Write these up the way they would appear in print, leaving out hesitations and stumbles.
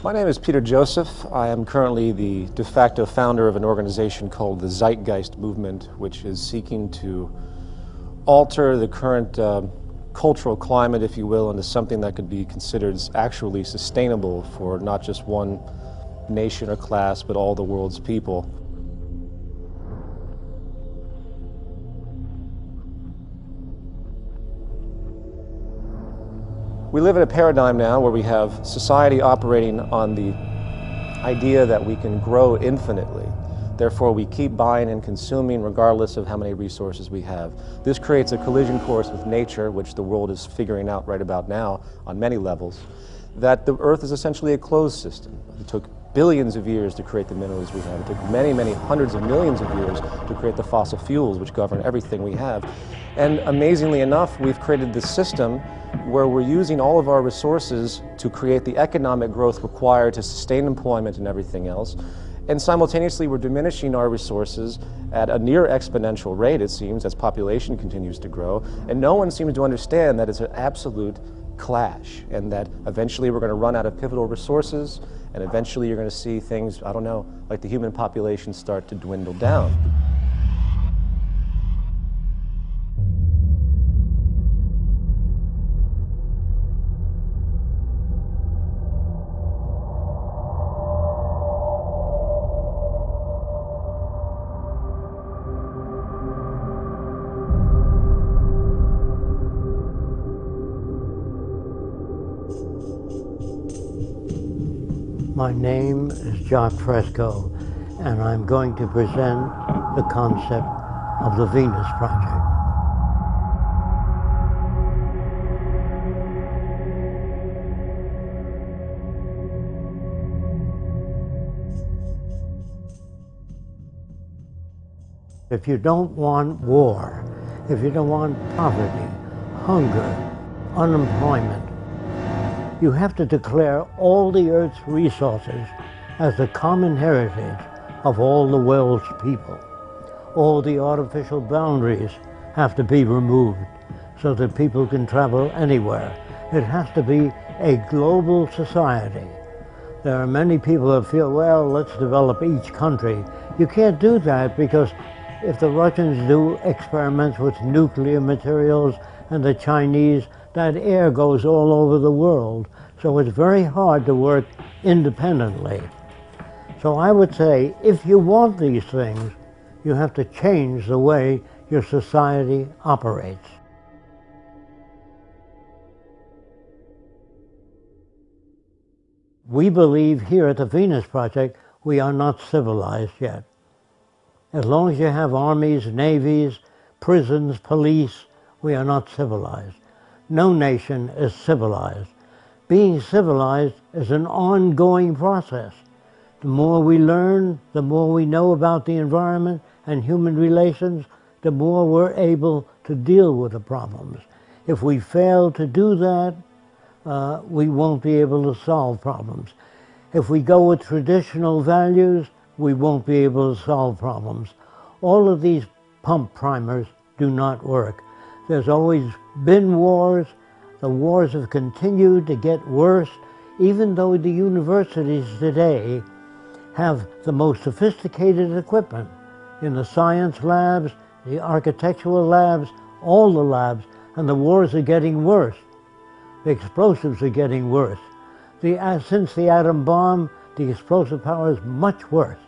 My name is Peter Joseph. I am currently the de facto founder of an organization called the Zeitgeist Movement, which is seeking to alter the current cultural climate, if you will, into something that could be considered actually sustainable for not just one nation or class, but all the world's people. We live in a paradigm now where we have society operating on the idea that we can grow infinitely. Therefore, we keep buying and consuming regardless of how many resources we have. This creates a collision course with nature, which the world is figuring out right about now on many levels, that the Earth is essentially a closed system. It took billions of years to create the minerals we have. It took many, many hundreds of millions of years to create the fossil fuels which govern everything we have. And amazingly enough, we've created this system where we're using all of our resources to create the economic growth required to sustain employment and everything else. And simultaneously, we're diminishing our resources at a near exponential rate, it seems, as population continues to grow. And no one seems to understand that it's an absolute clash, and that eventually we're going to run out of pivotal resources, and eventually you're going to see things, I don't know, like the human population start to dwindle down. My name is Jock Fresco, and I'm going to present the concept of the Venus Project. If you don't want war, if you don't want poverty, hunger, unemployment, you have to declare all the Earth's resources as the common heritage of all the world's people. All the artificial boundaries have to be removed so that people can travel anywhere. It has to be a global society. There are many people that feel, well, let's develop each country. You can't do that, because if the Russians do experiments with nuclear materials and the Chinese, that air goes all over the world. So it's very hard to work independently. So I would say, if you want these things, you have to change the way your society operates. We believe here at the Venus Project, we are not civilized yet. As long as you have armies, navies, prisons, police, we are not civilized. No nation is civilized. Being civilized is an ongoing process. The more we learn, the more we know about the environment and human relations, the more we're able to deal with the problems. If we fail to do that, we won't be able to solve problems. If we go with traditional values, we won't be able to solve problems. All of these pump primers do not work. There's always been wars. The wars have continued to get worse, even though the universities today have the most sophisticated equipment in the science labs, the architectural labs, all the labs, and the wars are getting worse. The explosives are getting worse. Since the atom bomb, the explosive power is much worse.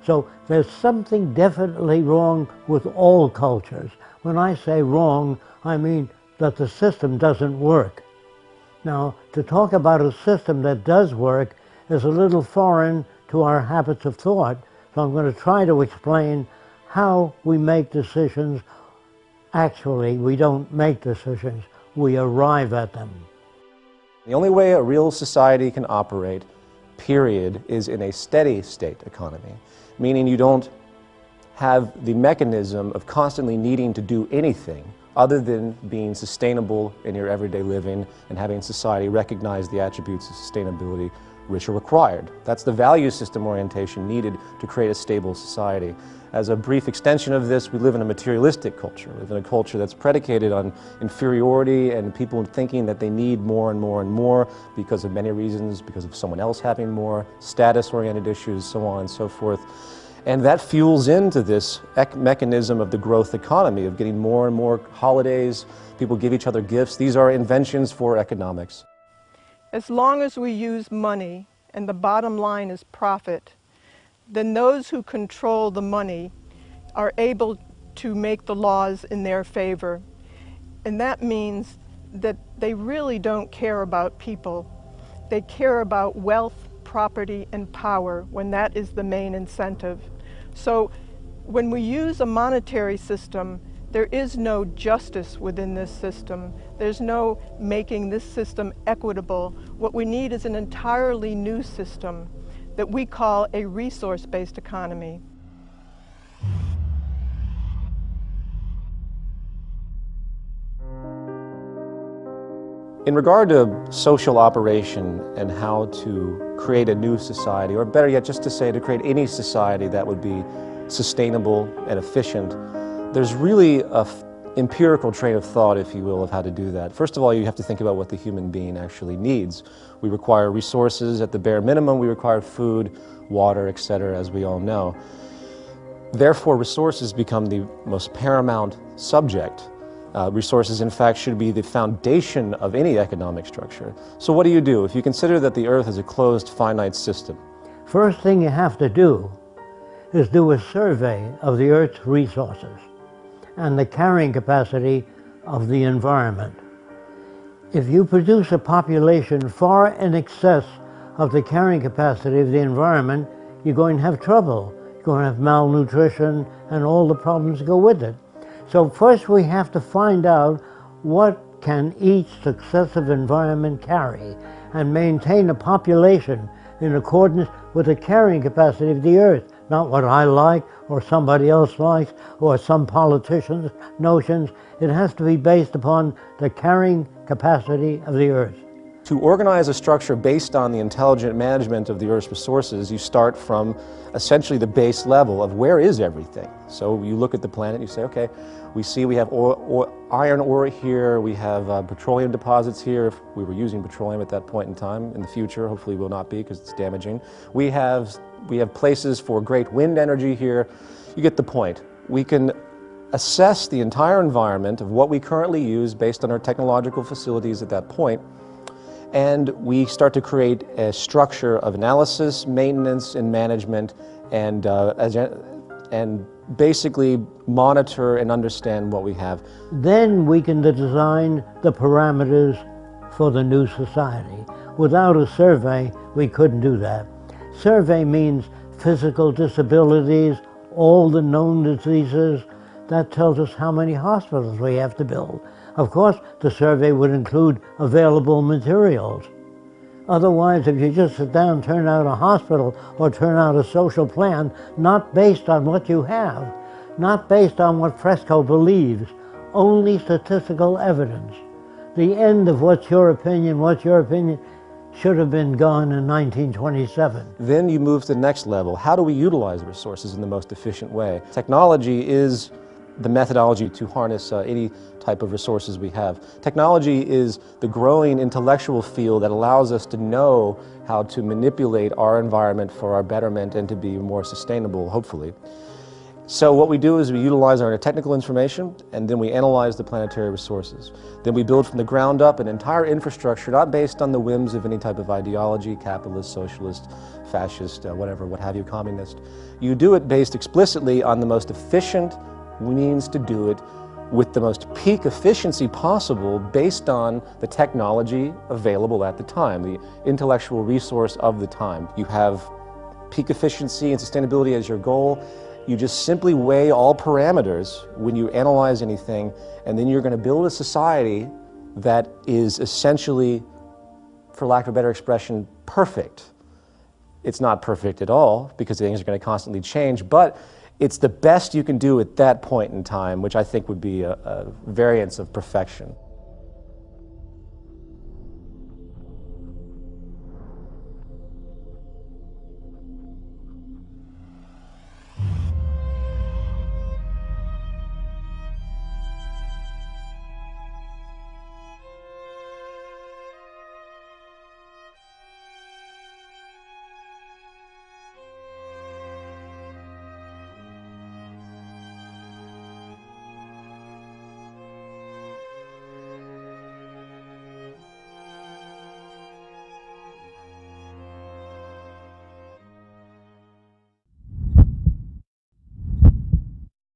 So there's something definitely wrong with all cultures. When I say wrong, I mean that the system doesn't work. Now, to talk about a system that does work is a little foreign to our habits of thought, so I'm going to try to explain how we make decisions. Actually, we don't make decisions, we arrive at them. The only way a real society can operate, period, is in a steady state economy, meaning you don't have the mechanism of constantly needing to do anything other than being sustainable in your everyday living and having society recognize the attributes of sustainability rich are required. That's the value system orientation needed to create a stable society. As a brief extension of this, we live in a materialistic culture. We live in a culture that's predicated on inferiority and people thinking that they need more and more and more because of many reasons, because of someone else having more, status-oriented issues, so on and so forth. And that fuels into this mechanism of the growth economy, of getting more and more holidays, people give each other gifts. These are inventions for economics. As long as we use money and the bottom line is profit, then those who control the money are able to make the laws in their favor. And that means that they really don't care about people. They care about wealth, property, and power when that is the main incentive. So when we use a monetary system, there is no justice within this system. There's no making this system equitable. What we need is an entirely new system that we call a resource-based economy. In regard to social operation and how to create a new society, or better yet, just to say to create any society that would be sustainable and efficient, there's really an empirical train of thought, if you will, of how to do that. First of all, you have to think about what the human being actually needs. We require resources at the bare minimum. We require food, water, etc., as we all know. Therefore, resources become the most paramount subject. Resources, in fact, should be the foundation of any economic structure. So what do? If you consider that the Earth is a closed, finite system? First thing you have to do is do a survey of the Earth's resources and the carrying capacity of the environment. If you produce a population far in excess of the carrying capacity of the environment, you're going to have trouble. You're going to have malnutrition and all the problems that go with it. So first we have to find out what can each successive environment carry and maintain a population in accordance with the carrying capacity of the Earth, not what I like or somebody else likes or some politician's notions. It has to be based upon the carrying capacity of the Earth. To organize a structure based on the intelligent management of the Earth's resources, you start from essentially the base level of where is everything. So you look at the planet and you say, okay, we have iron ore here, we have petroleum deposits here, if we were using petroleum at that point in time. In the future, hopefully will not be because it's damaging. We have places for great wind energy here. You get the point. We can assess the entire environment of what we currently use based on our technological facilities at that point, and we start to create a structure of analysis, maintenance, and management, and basically monitor and understand what we have. Then we can design the parameters for the new society. Without a survey, we couldn't do that. Survey means physical disabilities, all the known diseases. That tells us how many hospitals we have to build. Of course, the survey would include available materials. Otherwise, if you just sit down, turn out a hospital or turn out a social plan, not based on what you have, not based on what Fresco believes, only statistical evidence. The end of what's your opinion should have been gone in 1927. Then you move to the next level. How do we utilize resources in the most efficient way? Technology is the methodology to harness any type of resources we have. Technology is the growing intellectual field that allows us to know how to manipulate our environment for our betterment and to be more sustainable, hopefully. So what we do is we utilize our technical information, and then we analyze the planetary resources. Then we build from the ground up an entire infrastructure, not based on the whims of any type of ideology, capitalist, socialist, fascist, whatever, what have you, communist. You do it based explicitly on the most efficient means to do it with the most peak efficiency possible based on the technology available at the time, the intellectual resource of the time. You have peak efficiency and sustainability as your goal. You just simply weigh all parameters when you analyze anything, and then you're going to build a society that is essentially, for lack of a better expression, perfect. It's not perfect at all because things are going to constantly change, but it's the best you can do at that point in time, which I think would be a variance of perfection.